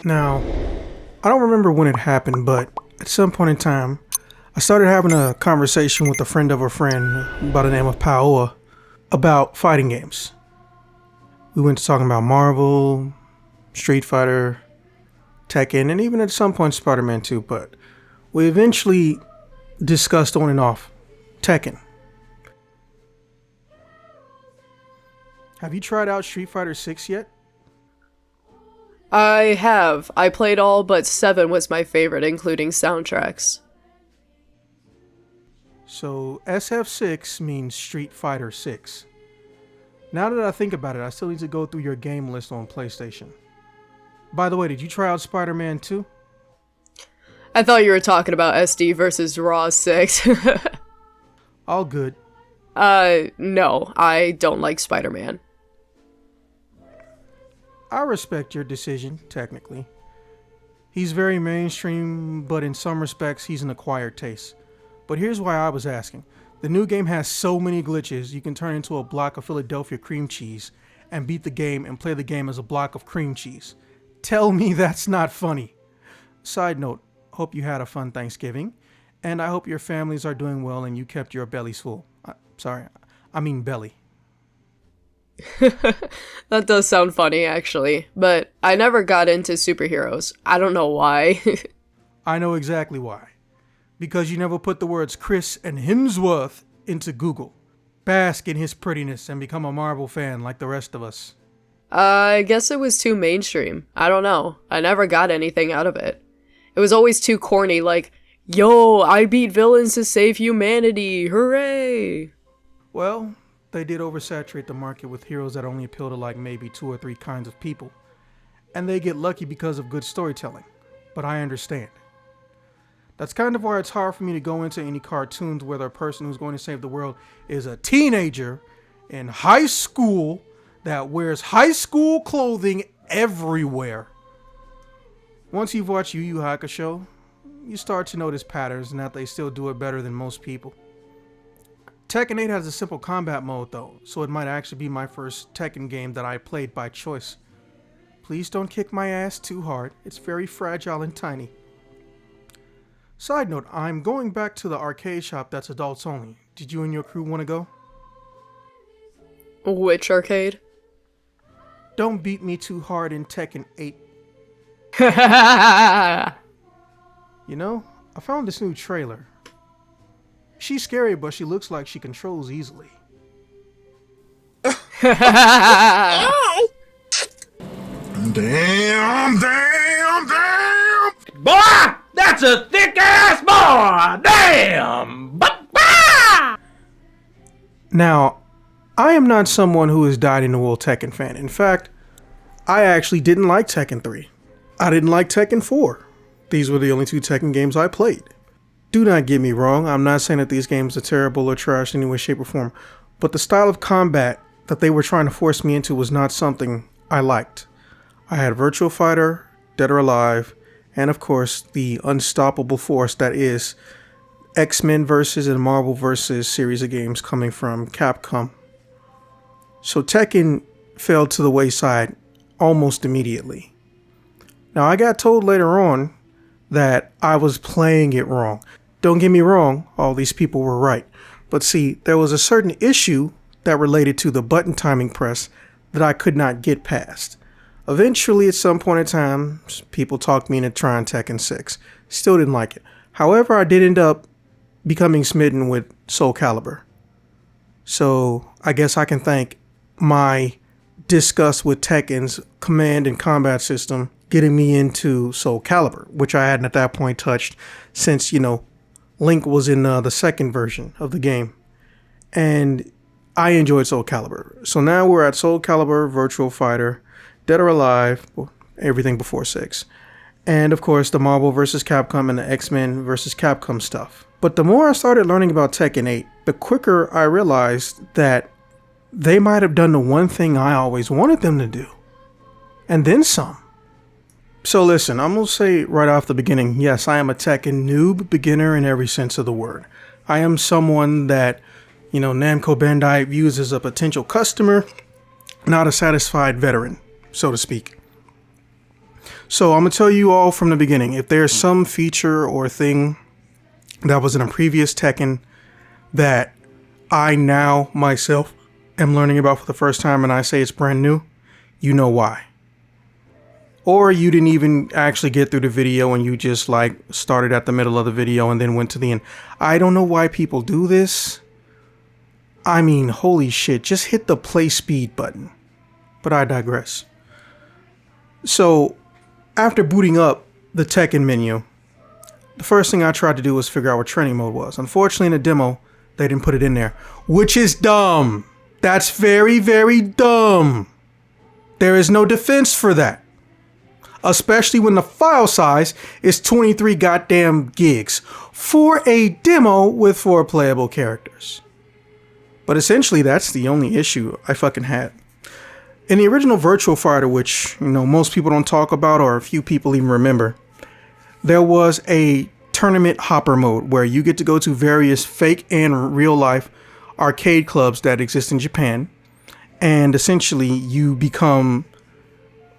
Now, I don't remember when it happened, but at some point in time, I started having a conversation with a friend of a friend by the name of Paoa about fighting games. We went to talking about Marvel, Street Fighter, Tekken, and even at some point Spider-Man 2, but we eventually discussed on and off Tekken. Have you tried out Street Fighter 6 yet? I have. I played all but 7 was my favorite, including soundtracks. So SF6 means Street Fighter 6. Now that I think about it, I still need to go through your game list on PlayStation. By the way, did you try out Spider-Man 2? I thought you were talking about SD versus Raw 6. All good. No, I don't like Spider-Man. I respect your decision, technically. He's very mainstream, but in some respects, he's an acquired taste. But here's why I was asking. The new game has so many glitches, you can turn into a block of Philadelphia cream cheese and beat the game and play the game as a block of cream cheese. Tell me that's not funny. Side note, hope you had a fun Thanksgiving, and I hope your families are doing well and you kept your bellies full. I mean belly. That does sound funny, actually, but I never got into superheroes. I don't know why. I know exactly why. Because you never put the words Chris and Hemsworth into Google. Bask in his prettiness and become a Marvel fan like the rest of us. I guess it was too mainstream. I don't know. I never got anything out of it. It was always too corny, like, yo, I beat villains to save humanity, hooray! Well, they did oversaturate the market with heroes that only appeal to like maybe 2 or 3 kinds of people. And they get lucky because of good storytelling. But I understand. That's kind of why it's hard for me to go into any cartoons where the person who's going to save the world is a teenager in high school that wears high school clothing everywhere. Once you've watched Yu Yu Hakusho, you start to notice patterns and that they still do it better than most people. Tekken 8 has a simple combat mode though, so it might actually be my first Tekken game that I played by choice. Please don't kick my ass too hard, it's very fragile and tiny. Side note, I'm going back to the arcade shop that's adults only. Did you and your crew want to go? Which arcade? Don't beat me too hard in Tekken 8. You know, I found this new trailer. She's scary, but she looks like she controls easily. Damn! Boy, that's a thick ass boy! Damn! Now, I am not someone who is dyed-in-the-wool Tekken fan. In fact, I actually didn't like Tekken 3. I didn't like Tekken 4. These were the only 2 Tekken games I played. Do not get me wrong, I'm not saying that these games are terrible or trash in any way, shape, or form, but the style of combat that they were trying to force me into was not something I liked. I had Virtual Fighter, Dead or Alive, and of course the unstoppable force that is X-Men versus and Marvel versus series of games coming from Capcom. So Tekken fell to the wayside almost immediately. Now I got told later on that I was playing it wrong. Don't get me wrong, all these people were right. But see, there was a certain issue that related to the button timing press that I could not get past. Eventually, at some point in time, people talked me into trying Tekken 6. Still didn't like it. However, I did end up becoming smitten with Soul Calibur. So I guess I can thank my disgust with Tekken's command and combat system getting me into Soul Calibur, which I hadn't at that point touched since, Link was in the second version of the game. And I enjoyed Soul Calibur. So now we're at Soul Calibur, Virtual Fighter, Dead or Alive, everything before 6. And of course the Marvel vs. Capcom and the X-Men vs. Capcom stuff. But the more I started learning about Tekken 8, the quicker I realized that they might have done the one thing I always wanted them to do. And then some. So listen, I'm going to say right off the beginning, yes, I am a Tekken noob, beginner in every sense of the word. I am someone that, Namco Bandai views as a potential customer, not a satisfied veteran, so to speak. So I'm going to tell you all from the beginning, if there's some feature or thing that was in a previous Tekken that I now myself am learning about for the first time and I say it's brand new, you know why. Or you didn't even actually get through the video and you just like started at the middle of the video and then went to the end. I don't know why people do this. I mean, holy shit, just hit the play speed button. But I digress. So, after booting up the Tekken menu, the first thing I tried to do was figure out what training mode was. Unfortunately, in the demo, they didn't put it in there, which is dumb. That's very, very dumb. There is no defense for that. Especially when the file size is 23 goddamn gigs for a demo with 4 playable characters. But essentially, that's the only issue I fucking had. In the original Virtual Fighter, which, you know, most people don't talk about or a few people even remember, there was a tournament hopper mode where you get to go to various fake and real life arcade clubs that exist in Japan, and essentially you become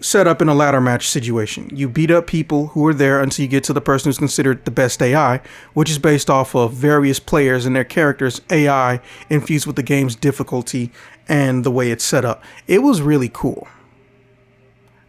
set up in a ladder match situation. You beat up people who are there until you get to the person who's considered the best AI, which is based off of various players and their characters' AI infused with the game's difficulty and the way it's set up. It was really cool.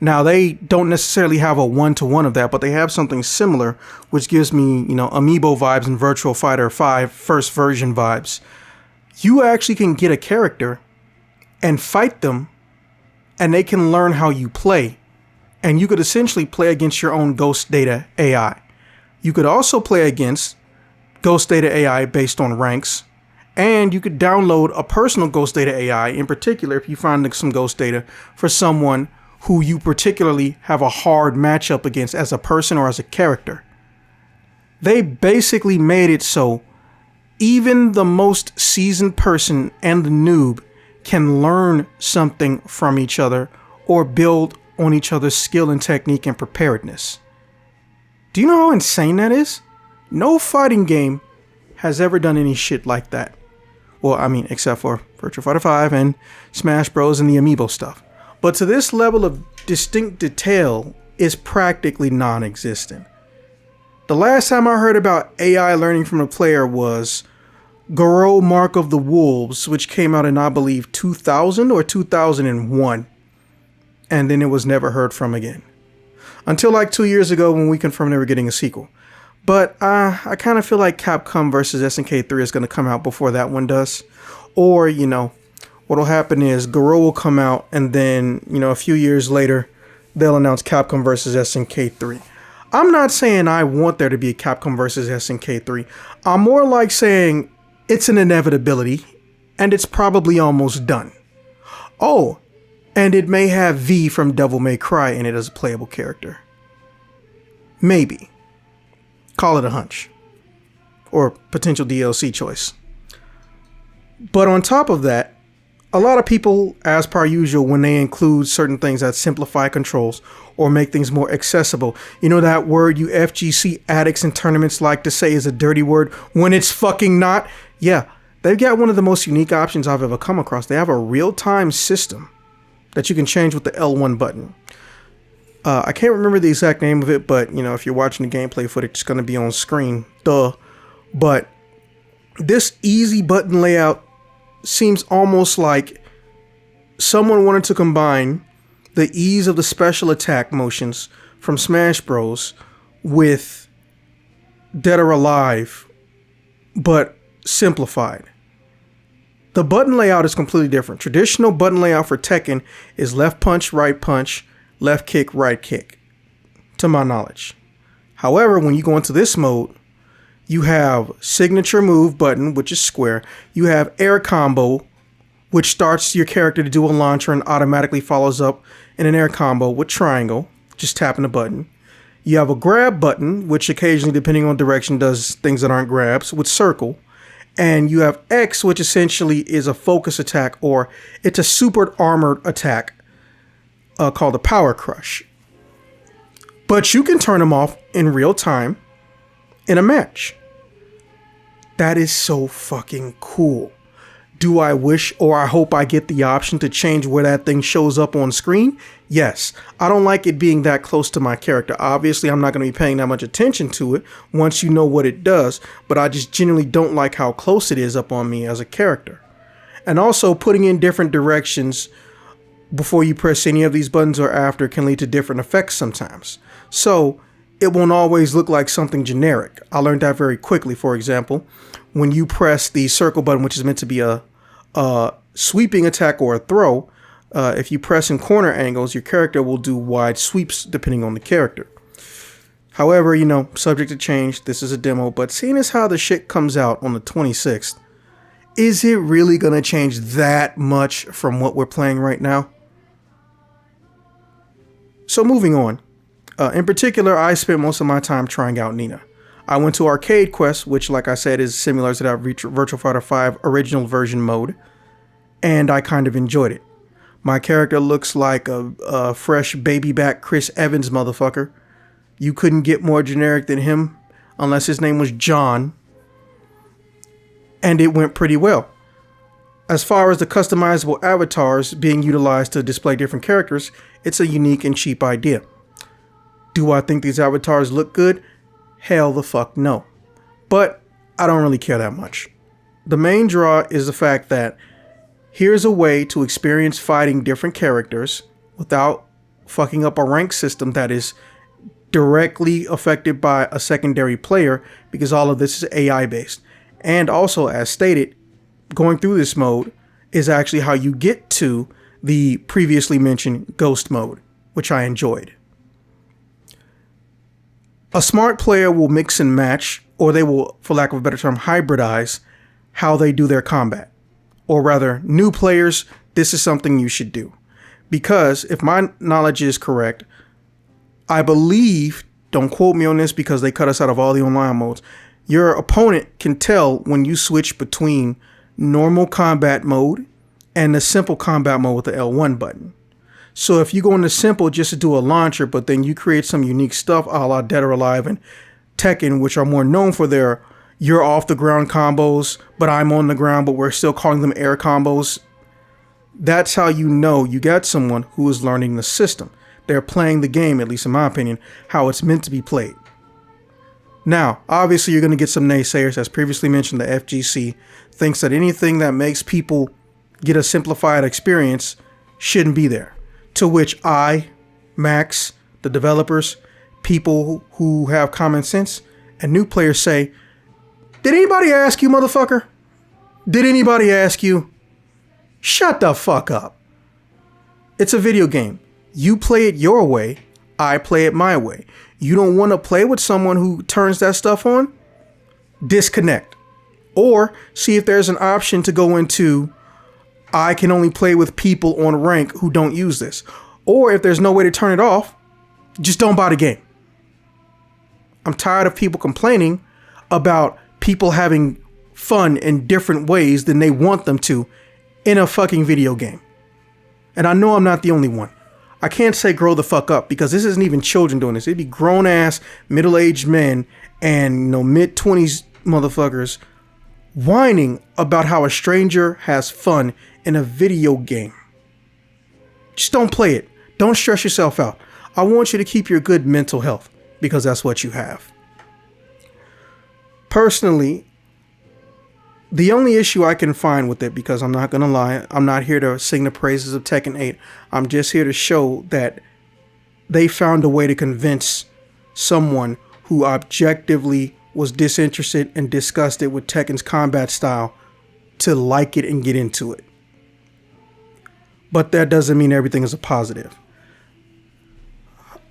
Now, they don't necessarily have a one-to-one of that, but they have something similar, which gives me, you know, Amiibo vibes and Virtual Fighter 5 first version vibes. You actually can get a character and fight them, and they can learn how you play. And you could essentially play against your own Ghost Data AI. You could also play against Ghost Data AI based on ranks. And you could download a personal Ghost Data AI, in particular if you find some Ghost Data for someone who you particularly have a hard matchup against as a person or as a character. They basically made it so even the most seasoned person and the noob can learn something from each other or build on each other's skill and technique and preparedness. Do you know how insane that is? No fighting game has ever done any shit like that. Well, I mean, except for Virtua Fighter 5 and Smash Bros. And the Amiibo stuff. But to this level of distinct detail is practically non-existent. The last time I heard about AI learning from a player was Goro Mark of the Wolves, which came out in, I believe, 2000 or 2001. And then it was never heard from again. Until like 2 years ago when we confirmed they were getting a sequel. But I kind of feel like Capcom vs. SNK 3 is going to come out before that one does. Or, you know, what'll happen is Goro will come out and then, you know, a few years later, they'll announce Capcom vs. SNK 3. I'm not saying I want there to be a Capcom vs. SNK 3. I'm more like saying it's an inevitability, and it's probably almost done. Oh, and it may have V from Devil May Cry in it as a playable character. Maybe. Call it a hunch. Or potential DLC choice. But on top of that, a lot of people, as per usual, when they include certain things that simplify controls or make things more accessible, you know that word you FGC addicts and tournaments like to say is a dirty word when it's fucking not? Yeah, they've got one of the most unique options I've ever come across. They have a real-time system that you can change with the L1 button. I can't remember the exact name of it, but, you know, if you're watching the gameplay footage, it's going to be on screen. Duh. But this easy button layout seems almost like someone wanted to combine the ease of the special attack motions from Smash Bros. With Dead or Alive, but simplified. The button layout is completely different. Traditional button layout for Tekken is left punch, left kick, right kick, to my knowledge. However, when you go into this mode, you have signature move button, which is square. You have air combo, which starts your character to do a launcher and automatically follows up in an air combo with triangle, just tapping the button. You have a grab button, which occasionally, depending on direction, does things that aren't grabs, with circle. And you have X, which essentially is a focus attack, or it's a super armored attack called a power crush. But you can turn them off in real time in a match. That is so fucking cool. Do I wish or I hope I get the option to change where that thing shows up on screen? Yes. I don't like it being that close to my character. Obviously, I'm not going to be paying that much attention to it once you know what it does, but I just genuinely don't like how close it is up on me as a character. And also, putting in different directions before you press any of these buttons or after can lead to different effects sometimes. So it won't always look like something generic. I learned that very quickly. For example, when you press the circle button, which is meant to be a sweeping attack or a throw, if you press in corner angles, your character will do wide sweeps depending on the character. However, subject to change, this is a demo, but seeing as how the shit comes out on the 26th, is it really going to change that much from what we're playing right now? So moving on. In particular, I spent most of my time trying out Nina. I went to Arcade Quest, which, like I said, is similar to that Virtua Fighter 5 original version mode, and I kind of enjoyed it. My character looks like a fresh baby back Chris Evans motherfucker. You couldn't get more generic than him, unless his name was John, and it went pretty well. As far as the customizable avatars being utilized to display different characters, it's a unique and cheap idea. Do I think these avatars look good? Hell the fuck no. But I don't really care that much. The main draw is the fact that here's a way to experience fighting different characters without fucking up a rank system that is directly affected by a secondary player, because all of this is AI based. And also, as stated, going through this mode is actually how you get to the previously mentioned ghost mode, which I enjoyed. A smart player will mix and match, or they will, for lack of a better term, hybridize how they do their combat. Or rather, new players, this is something you should do. Because if my knowledge is correct, I believe, don't quote me on this because they cut us out of all the online modes, your opponent can tell when you switch between normal combat mode and the simple combat mode with the L1 button. So if you go into simple just to do a launcher, but then you create some unique stuff a la Dead or Alive and Tekken, which are more known for their you're off the ground combos, but I'm on the ground, but we're still calling them air combos. That's how you know you got someone who is learning the system. They're playing the game, at least in my opinion, how it's meant to be played. Now, obviously you're going to get some naysayers. As previously mentioned, the FGC thinks that anything that makes people get a simplified experience shouldn't be there. To which I, Max, the developers, people who have common sense, and new players say, did anybody ask you, motherfucker? Did anybody ask you? Shut the fuck up. It's a video game. You play it your way. I play it my way. You don't want to play with someone who turns that stuff on? Disconnect. Or see if there's an option to go into I can only play with people on rank who don't use this. Or if there's no way to turn it off, just don't buy the game. I'm tired of people complaining about people having fun in different ways than they want them to in a fucking video game. And I know I'm not the only one. I can't say grow the fuck up because this isn't even children doing this. It'd be grown ass middle-aged men and mid-20s motherfuckers whining about how a stranger has fun in a video game. Just don't play it. Don't stress yourself out. I want you to keep your good mental health because that's what you have. Personally, the only issue I can find with it, because I'm not going to lie, I'm not here to sing the praises of Tekken 8. I'm just here to show that they found a way to convince someone who objectively was disinterested and disgusted with Tekken's combat style to like it and get into it. But that doesn't mean everything is a positive.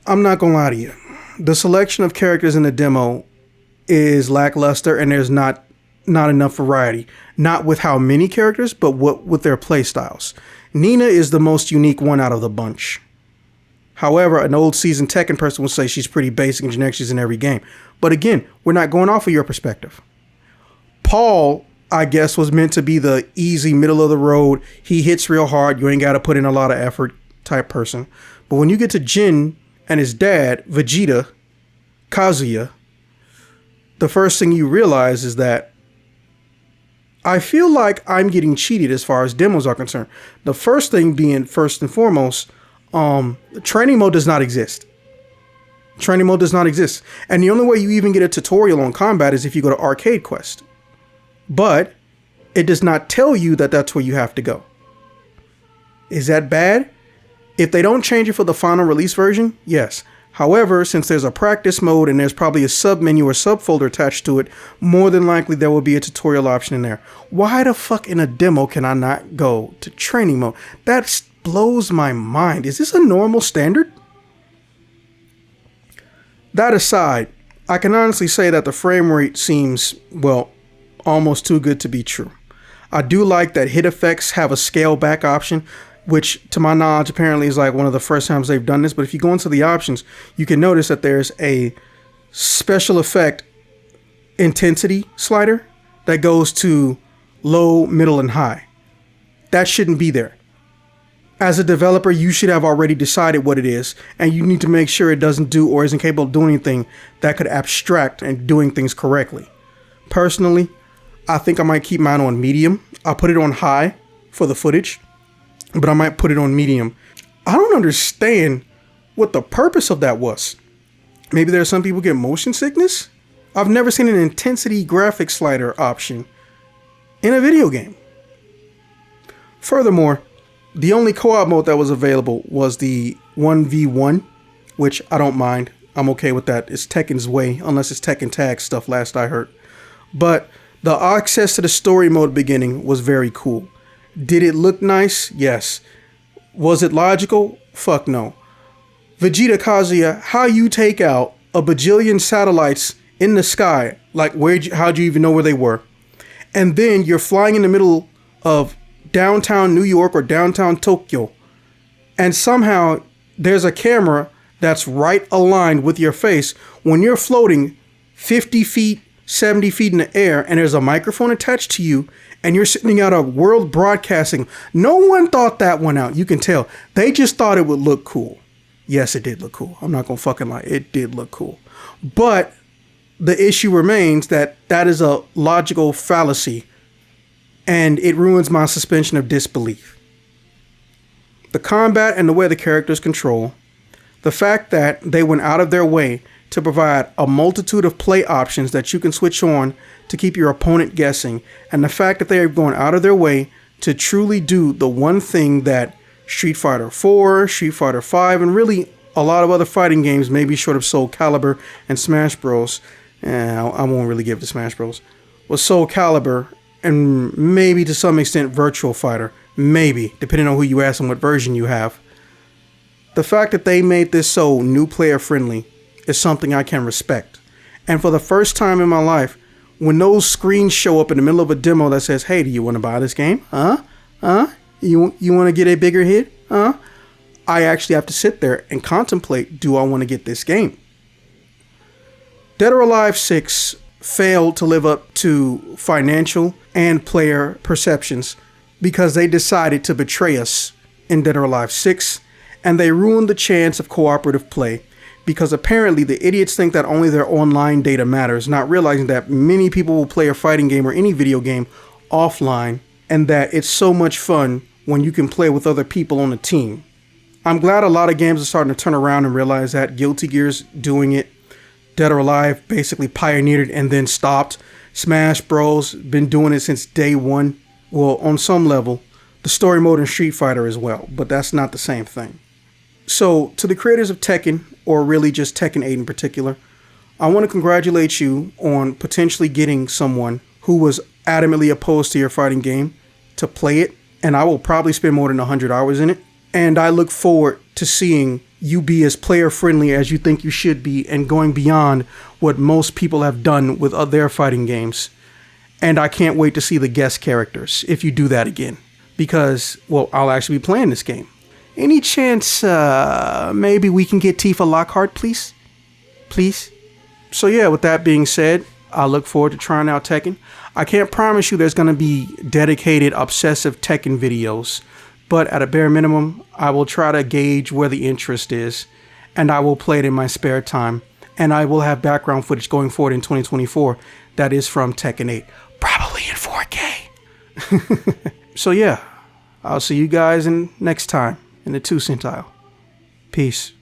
I'm not going to lie to you. The selection of characters in the demo is lackluster and there's not enough variety. Not with how many characters, but with their play styles. Nina is the most unique one out of the bunch. However, an old seasoned Tekken person will say she's pretty basic and generic, she's in every game. But again, we're not going off of your perspective. Paul, I guess, was meant to be the easy middle of the road. He hits real hard, you ain't got to put in a lot of effort type person. But when you get to Jin and his dad, Vegeta, Kazuya, the first thing you realize is that I feel like I'm getting cheated as far as demos are concerned. The first thing being, first and foremost, training mode does not exist. Training mode does not exist. And the only way you even get a tutorial on combat is if you go to Arcade Quest. But it does not tell you that that's where you have to go. Is that bad? If they don't change it for the final release version, yes. However, since there's a practice mode and there's probably a sub-menu or subfolder attached to it, more than likely there will be a tutorial option in there. Why the fuck in a demo can I not go to training mode? That blows my mind. Is this a normal standard? That aside, I can honestly say that the frame rate seems, well, almost too good to be true. I do like that hit effects have a scale back option, which to my knowledge apparently is like one of the first times they've done this. But if you go into the options, you can notice that there's a special effect intensity slider that goes to low, middle, and high. That shouldn't be there. As a developer, you should have already decided what it is, and you need to make sure it doesn't do or isn't capable of doing anything that could abstract and doing things correctly. Personally, I think I might keep mine on medium. I'll put it on high for the footage, but I might put it on medium. I don't understand what the purpose of that was. Maybe there are some people get motion sickness? I've never seen an intensity graphic slider option in a video game. Furthermore, the only co-op mode that was available was the 1v1, which I don't mind. I'm okay with that. It's Tekken's way, unless it's Tekken tag stuff last I heard. But the access to the story mode beginning was very cool. Did it look nice? Yes. Was it logical? Fuck no. Vegeta Kazuya, how you take out a bajillion satellites in the sky, like how'd you even know where they were? And then you're flying in the middle of downtown New York or downtown Tokyo, and somehow there's a camera that's right aligned with your face when you're floating 50 feet, 70 feet in the air, and there's a microphone attached to you, and you're sitting out of world broadcasting. No one thought that one out. You can tell. They just thought it would look cool. Yes, it did look cool. I'm not gonna fucking lie. It did look cool. But the issue remains that that is a logical fallacy, and it ruins my suspension of disbelief. The combat and the way the characters control, the fact that they went out of their way to provide a multitude of play options that you can switch on to keep your opponent guessing, and the fact that they are going out of their way to truly do the one thing that Street Fighter 4, Street Fighter 5, and really a lot of other fighting games, maybe short of Soul Calibur and Smash Bros. I won't really give it to Smash Bros. Was Soul Calibur and maybe to some extent Virtual Fighter. Maybe, depending on who you ask and what version you have. The fact that they made this so new player friendly is something I can respect. And for the first time in my life, when those screens show up in the middle of a demo that says, hey, do you want to buy this game? You want to get a bigger hit? I actually have to sit there and contemplate, do I want to get this game? Dead or Alive 6 failed to live up to financial and player perceptions because they decided to betray us in Dead or Alive 6, and they ruined the chance of cooperative play because apparently the idiots think that only their online data matters, not realizing that many people will play a fighting game or any video game offline, and that it's so much fun when you can play with other people on a team. I'm glad a lot of games are starting to turn around and realize that. Guilty Gear's doing it. Dead or Alive basically pioneered it and then stopped. Smash Bros. Been doing it since day one. Well, on some level. The story mode in Street Fighter as well, but that's not the same thing. So, to the creators of Tekken, or really just Tekken 8 in particular, I want to congratulate you on potentially getting someone who was adamantly opposed to your fighting game to play it, and I will probably spend more than 100 hours in it. And I look forward to seeing you be as player friendly as you think you should be and going beyond what most people have done with their fighting games. And I can't wait to see the guest characters if you do that again. Because, well, I'll actually be playing this game. Any chance maybe we can get Tifa Lockhart, please? Please? So yeah, with that being said, I look forward to trying out Tekken. I can't promise you there's going to be dedicated, obsessive Tekken videos. But at a bare minimum, I will try to gauge where the interest is, and I will play it in my spare time. And I will have background footage going forward in 2024 that is from Tekken 8, probably in 4K. So yeah, I'll see you guys in next time in the 2 centile. Peace.